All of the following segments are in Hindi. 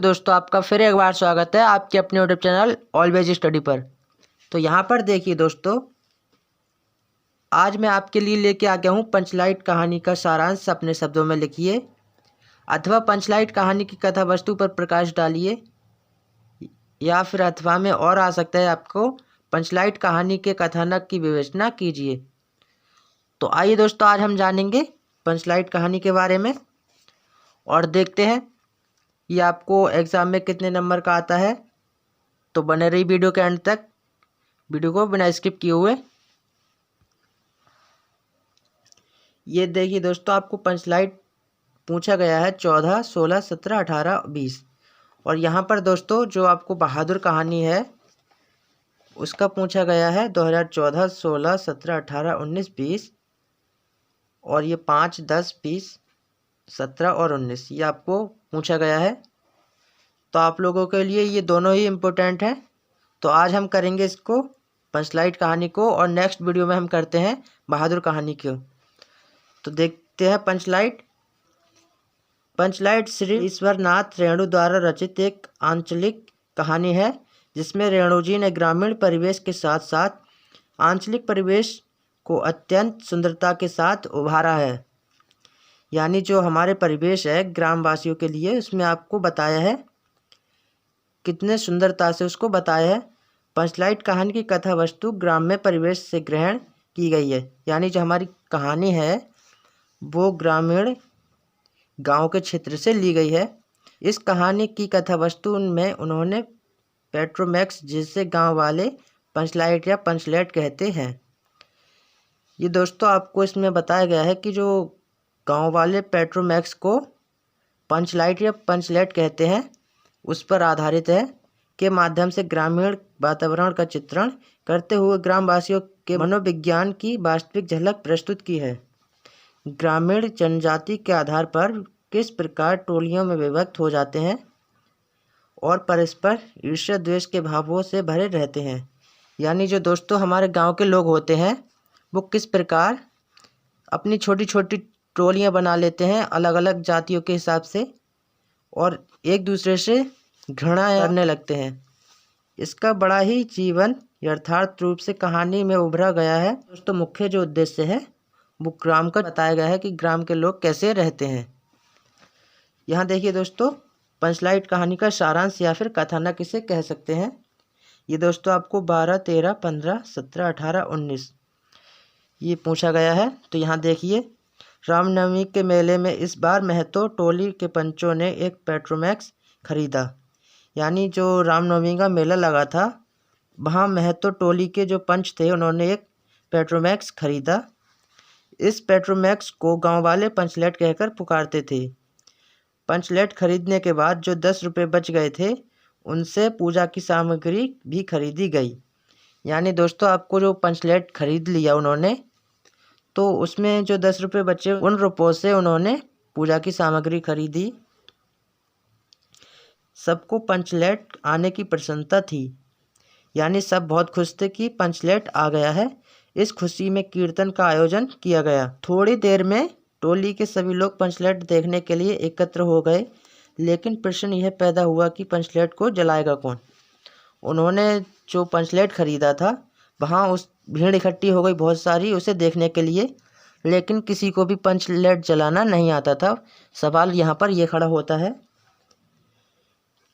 दोस्तों आपका फिर एक बार स्वागत है आपके अपने यूट्यूब चैनल ऑलवेज स्टडी पर। तो यहाँ पर देखिए दोस्तों, आज मैं आपके लिए लेके आ गया हूँ पंचलाइट कहानी का सारांश। अपने शब्दों में लिखिए अथवा पंचलाइट कहानी की कथा वस्तु पर प्रकाश डालिए, या फिर अथवा में और आ सकता है आपको पंचलाइट कहानी के कथानक की विवेचना कीजिए। तो आइए दोस्तों, आज हम जानेंगे पंचलाइट कहानी के बारे में और देखते हैं ये आपको एग्ज़ाम में कितने नंबर का आता है। तो बने रही वीडियो के एंड तक, वीडियो को बिना स्किप किए हुए। ये देखिए दोस्तों, आपको पंचलाइट पूछा गया है 14, 16, 17, 18, 20। और यहाँ पर दोस्तों जो आपको बहादुर कहानी है उसका पूछा गया है 2014, 16, 17, 18, 19, 20। और ये 5, 10, 20, 17 और 19 ये आपको पूछा गया है। तो आप लोगों के लिए ये दोनों ही इम्पोर्टेंट हैं। तो आज हम करेंगे इसको पंचलाइट कहानी को, और नेक्स्ट वीडियो में हम करते हैं बहादुर कहानी को। तो देखते हैं पंचलाइट। पंचलाइट श्री ईश्वरनाथ रेणु द्वारा रचित एक आंचलिक कहानी है जिसमें रेणु जी ने ग्रामीण परिवेश के साथ साथ आंचलिक परिवेश को अत्यंत सुंदरता के साथ उभारा है। यानी जो हमारे परिवेश है ग्रामवासियों के लिए, उसमें आपको बताया है कितने सुंदरता से उसको बताया है। पंचलाइट कहानी की कथा वस्तु ग्राम्य परिवेश से ग्रहण की गई है। यानी जो हमारी कहानी है वो ग्रामीण गांव के क्षेत्र से ली गई है। इस कहानी की कथा वस्तु में उन्होंने पेट्रोमैक्स, जिसे गांव वाले पंचलाइट या पंचलेट कहते हैं। ये दोस्तों आपको इसमें बताया गया है कि जो गांव वाले पेट्रोमैक्स को पंचलाइट या पंचलेट कहते हैं उस पर आधारित है, के माध्यम से ग्रामीण वातावरण का चित्रण करते हुए ग्रामवासियों के मनोविज्ञान की वास्तविक झलक प्रस्तुत की है। ग्रामीण जनजाति के आधार पर किस प्रकार टोलियों में विभक्त हो जाते हैं और परस्पर ईर्ष्या द्वेष के भावों से भरे रहते हैं। यानी जो दोस्तों हमारे गांव के लोग होते हैं वो किस प्रकार अपनी छोटी छोटी टोलियां बना लेते हैं अलग अलग जातियों के हिसाब से, और एक दूसरे से घृणा करने लगते हैं। इसका बड़ा ही जीवन यथार्थ रूप से कहानी में उभरा गया है। दोस्तों मुख्य जो उद्देश्य है वो ग्राम का बताया गया है कि ग्राम के लोग कैसे रहते हैं। यहाँ देखिए दोस्तों, पंचलाइट कहानी का सारांश या फिर कथानक इसे कह सकते हैं। ये दोस्तों आपको 12, 13, 15, 17, 18, 19 ये पूछा गया है। तो यहाँ देखिए, रामनवमी के मेले में इस बार महतो टोली के पंचों ने एक पेट्रोमैक्स खरीदा। यानी जो रामनवमी का मेला लगा था वहाँ महतो टोली के जो पंच थे उन्होंने एक पेट्रोमैक्स खरीदा। इस पेट्रोमैक्स को गांव वाले पंचलेट कहकर पुकारते थे। पंचलेट खरीदने के बाद जो 10 रुपये बच गए थे उनसे पूजा की सामग्री भी खरीदी गई। यानी दोस्तों आपको जो पंचलेट खरीद लिया उन्होंने, तो उसमें जो 10 रुपये बचे उन रुपयों से उन्होंने पूजा की सामग्री खरीदी। सबको पंचलेट आने की प्रसन्नता थी। यानी सब बहुत खुश थे कि पंचलेट आ गया है। इस खुशी में कीर्तन का आयोजन किया गया। थोड़ी देर में टोली के सभी लोग पंचलेट देखने के लिए एकत्र हो गए, लेकिन प्रश्न यह पैदा हुआ कि पंचलेट को जलाएगा कौन। उन्होंने जो पंचलेट खरीदा था वहाँ उस भीड़ इकट्ठी हो गई बहुत सारी उसे देखने के लिए, लेकिन किसी को भी पंचलेट जलाना नहीं आता था। सवाल यहाँ पर यह खड़ा होता है,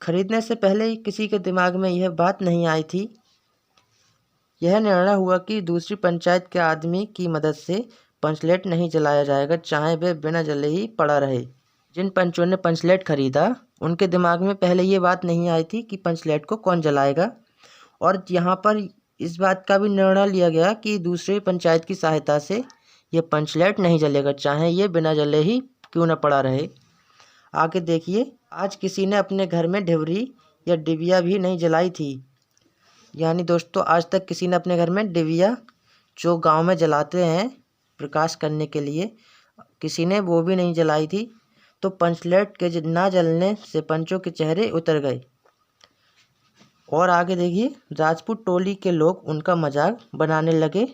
खरीदने से पहले ही किसी के दिमाग में यह बात नहीं आई थी। यह निर्णय हुआ कि दूसरी पंचायत के आदमी की मदद से पंचलेट नहीं जलाया जाएगा, चाहे वे बिना जले ही पड़ा रहे। जिन पंचों ने पंचलेट खरीदा उनके दिमाग में पहले ये बात नहीं आई थी कि पंचलेट को कौन जलाएगा। और यहाँ पर इस बात का भी निर्णय लिया गया कि दूसरी पंचायत की सहायता से ये पंचलेट नहीं जलेगा, चाहे ये बिना जले ही क्यों न पड़ा रहे। आगे देखिए, आज किसी ने अपने घर में ढिबरी या डिबिया भी नहीं जलाई थी। यानी दोस्तों आज तक किसी ने अपने घर में डिबिया जो गांव में जलाते हैं प्रकाश करने के लिए, किसी ने वो भी नहीं जलाई थी। तो पंचलेट के ना जलने से पंचों के चेहरे उतर गए। और आगे देखिए, राजपूत टोली के लोग उनका मजाक बनाने लगे,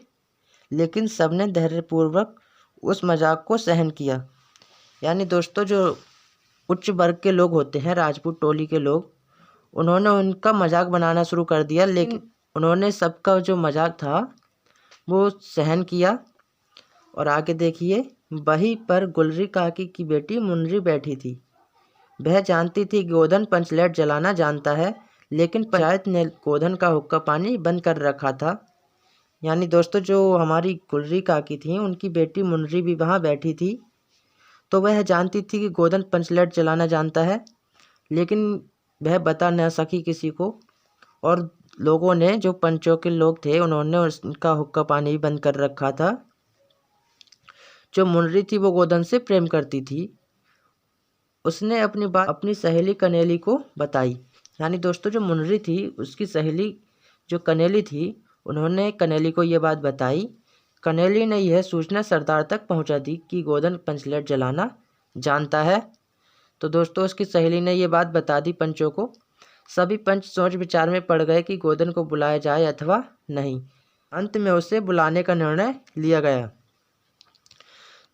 लेकिन सबने धैर्यपूर्वक उस मजाक को सहन किया। यानी दोस्तों जो उच्च वर्ग के लोग होते हैं, राजपूत टोली के लोग, उन्होंने उनका मजाक बनाना शुरू कर दिया। लेकिन उन्होंने सबका जो मजाक था वो सहन किया। और आगे देखिए, वहीं पर गुलरी काकी की बेटी मुनरी बैठी थी। वह जानती थी गोधन पंचलेट जलाना जानता है, लेकिन पंचायत ने गोधन का हुक्का पानी बंद कर रखा था। यानी दोस्तों, जो हमारी गुलरी काकी थी उनकी बेटी मुनरी भी वहाँ बैठी थी। तो वह जानती थी कि गोधन पंचलेट जलाना जानता है, लेकिन वह बता न सकी किसी को। और लोगों ने, जो पंचों के लोग थे, उन्होंने उसका हुक्का पानी भी बंद कर रखा था। जो मुनरी थी वो गोधन से प्रेम करती थी। उसने अपनी बात अपनी सहेली कनेली को बताई। यानी दोस्तों, जो मुनरी थी उसकी सहेली जो कनेली थी, उन्होंने कनेली को ये बात बताई। कनेली ने यह सूचना सरदार तक पहुंचा दी कि गोधन पंचलेट जलाना जानता है। तो दोस्तों, उसकी सहेली ने ये बात बता दी पंचों को। सभी पंच सोच विचार में पड़ गए कि गोधन को बुलाया जाए अथवा नहीं। अंत में उसे बुलाने का निर्णय लिया गया।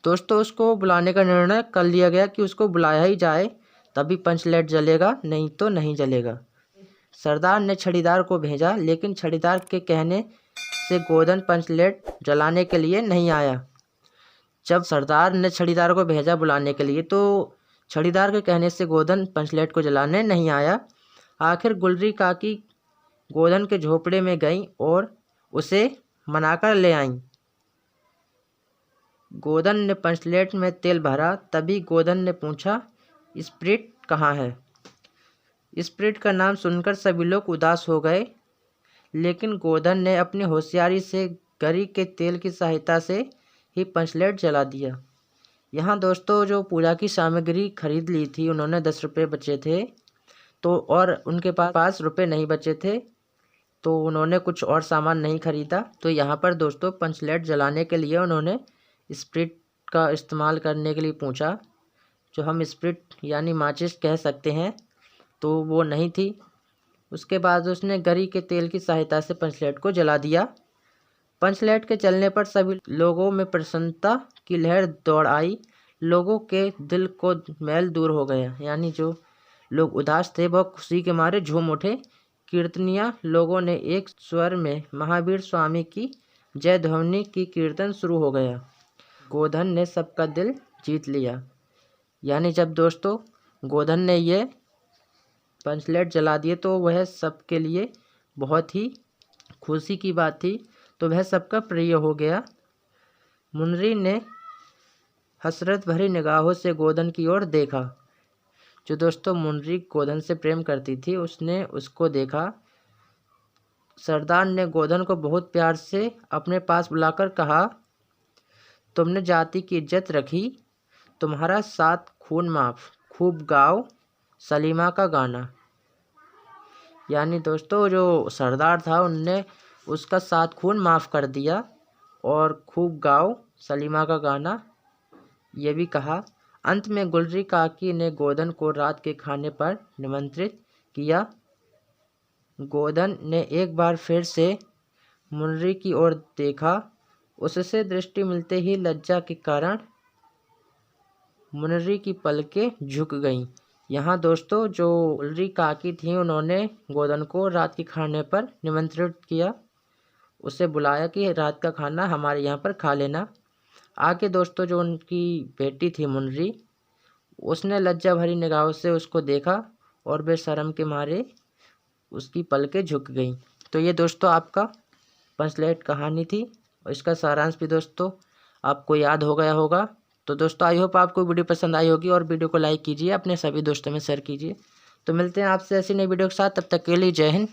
दोस्तों, उसको बुलाने का निर्णय कर लिया गया कि उसको बुलाया ही जाए, तभी पंचलेट जलेगा, नहीं तो नहीं जलेगा। सरदार ने छड़ीदार को भेजा, लेकिन छड़ीदार के कहने से गोधन पंचलेट जलाने के लिए नहीं आया। जब सरदार ने छड़ीदार को भेजा बुलाने के लिए, तो छड़ीदार के कहने से गोधन पंचलेट को जलाने नहीं आया। आखिर गुलरी काकी गोधन के झोपड़े में गई और उसे मनाकर ले आईं। गोधन ने पंचलेट में तेल भरा, तभी गोधन ने पूछा, स्पिरिट कहाँ है? स्पिरिट का नाम सुनकर सभी लोग उदास हो गए, लेकिन गोधन ने अपनी होशियारी से गरी के तेल की सहायता से ही पंचलेट जला दिया। यहाँ दोस्तों, जो पूजा की सामग्री खरीद ली थी उन्होंने, 10 रुपये बचे थे, तो और उनके पास रुपए नहीं बचे थे, तो उन्होंने कुछ और सामान नहीं खरीदा। तो यहाँ पर दोस्तों, पंचलेट जलाने के लिए उन्होंने स्पिरिट का इस्तेमाल करने के लिए पूछा, जो हम स्पिरिट यानी माचिस कह सकते हैं, तो वो नहीं थी। उसके बाद उसने गरी के तेल की सहायता से पंचलेट को जला दिया। पंचलेट के जलने पर सभी लोगों में प्रसन्नता की लहर दौड़ आई। लोगों के दिल को मैल दूर हो गया। यानी जो लोग उदास थे वह खुशी के मारे झूम उठे। कीर्तनिया लोगों ने एक स्वर में महावीर स्वामी की जय ध्वनि की कीर्तन शुरू हो गया। गोधन ने सबका दिल जीत लिया। यानी जब दोस्तों गोधन ने ये पंचलेट जला दिए, तो वह सबके लिए बहुत ही खुशी की बात थी, तो वह सबका प्रिय हो गया। मुनरी ने हसरत भरी निगाहों से गोधन की ओर देखा। जो दोस्तों मुनरी गोधन से प्रेम करती थी, उसने उसको देखा। सरदार ने गोधन को बहुत प्यार से अपने पास बुलाकर कहा, तुमने जाति की इज्जत रखी, तुम्हारा 7 खून माफ, खूब गाओ सलीमा का गाना। यानी दोस्तों, जो सरदार था उनने उसका 7 खून माफ़ कर दिया और खूब गाओ सलीमा का गाना ये भी कहा। अंत में गुलरी काकी ने गोधन को रात के खाने पर निमंत्रित किया। गोधन ने एक बार फिर से मुनरी की ओर देखा। उससे दृष्टि मिलते ही लज्जा के कारण मुनरी की पलकें झुक गईं। यहाँ दोस्तों, जो गुलरी काकी थी उन्होंने गोधन को रात के खाने पर निमंत्रित किया। उसे बुलाया कि रात का खाना हमारे यहाँ पर खा लेना। आगे दोस्तों, जो उनकी बेटी थी मुनरी, उसने लज्जा भरी निगाहों से उसको देखा और बेशर्म के मारे उसकी पलकें झुक गईं। तो ये दोस्तों आपका पंचलेट कहानी थी, और इसका सारांश भी दोस्तों आपको याद हो गया होगा। तो दोस्तों, आई होप आपको वीडियो पसंद आई होगी, और वीडियो को लाइक कीजिए, अपने सभी दोस्तों में शेयर कीजिए। तो मिलते हैं आपसे ऐसी नई वीडियो के साथ, तब तक के लिए जय हिंद।